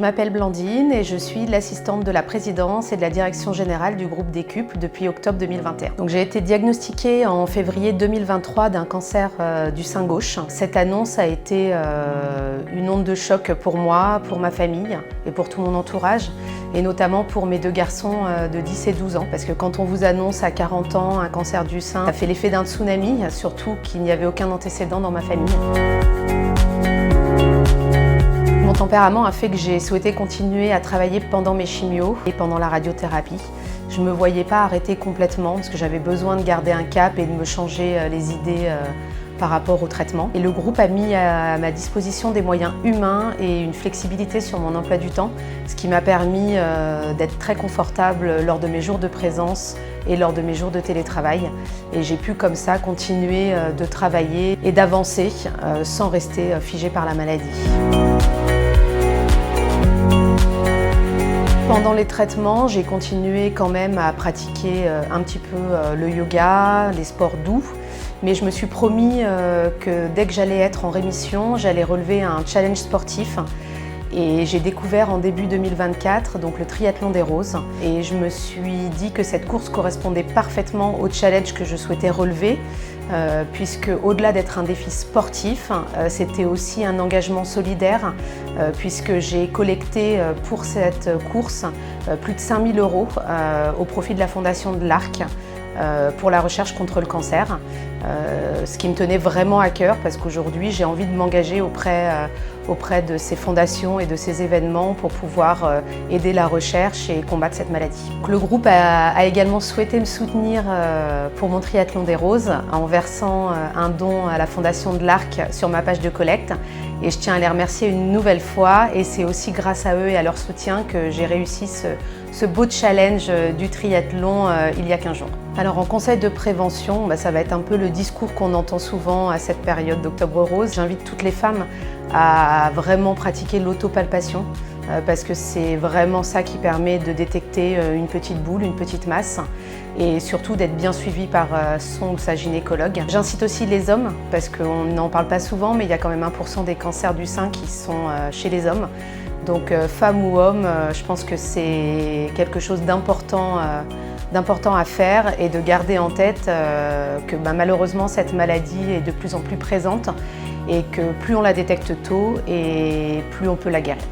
m'appelle Blandine et je suis l'assistante de la présidence et de la direction générale du groupe Décuple depuis octobre 2021. Donc, j'ai été diagnostiquée en février 2023 d'un cancer du sein gauche. Cette annonce a été une onde de choc pour moi, pour ma famille et pour tout mon entourage, et notamment pour mes deux garçons de 10 et 12 ans. Parce que quand on vous annonce à 40 ans un cancer du sein, ça fait l'effet d'un tsunami, surtout qu'il n'y avait aucun antécédent dans ma famille. Mon tempérament a fait que j'ai souhaité continuer à travailler pendant mes chimios et pendant la radiothérapie. Je ne me voyais pas arrêter complètement parce que j'avais besoin de garder un cap et de me changer les idées par rapport au traitement. Et le groupe a mis à ma disposition des moyens humains et une flexibilité sur mon emploi du temps, ce qui m'a permis d'être très confortable lors de mes jours de présence et lors de mes jours de télétravail. Et j'ai pu comme ça continuer de travailler et d'avancer sans rester figée par la maladie. Pendant les traitements, j'ai continué quand même à pratiquer un petit peu le yoga, les sports doux, mais je me suis promis que dès que j'allais être en rémission, j'allais relever un challenge sportif. Et j'ai découvert en début 2024 donc le triathlon des roses. Et je me suis dit que cette course correspondait parfaitement au challenge que je souhaitais relever, puisque au-delà d'être un défi sportif, c'était aussi un engagement solidaire, puisque j'ai collecté pour cette course plus de 5 000 € au profit de la Fondation de l'Arc pour la recherche contre le cancer, ce qui me tenait vraiment à cœur parce qu'aujourd'hui j'ai envie de m'engager auprès de ces fondations et de ces événements pour pouvoir aider la recherche et combattre cette maladie. Le groupe a également souhaité me soutenir pour mon triathlon des roses en versant un don à la Fondation de l'Arc sur ma page de collecte, et je tiens à les remercier une nouvelle fois, et c'est aussi grâce à eux et à leur soutien que j'ai réussi ce beau challenge du triathlon il y a 15 jours. Alors en conseil de prévention, ça va être un peu le discours qu'on entend souvent à cette période d'Octobre Rose. J'invite toutes les femmes à vraiment pratiquer l'autopalpation parce que c'est vraiment ça qui permet de détecter une petite boule, une petite masse, et surtout d'être bien suivi par son ou sa gynécologue. J'incite aussi les hommes parce qu'on n'en parle pas souvent, mais il y a quand même 1% des cancers du sein qui sont chez les hommes. Donc femme ou homme, je pense que c'est quelque chose d'important à faire, et de garder en tête que malheureusement cette maladie est de plus en plus présente et que plus on la détecte tôt et plus on peut la guérir.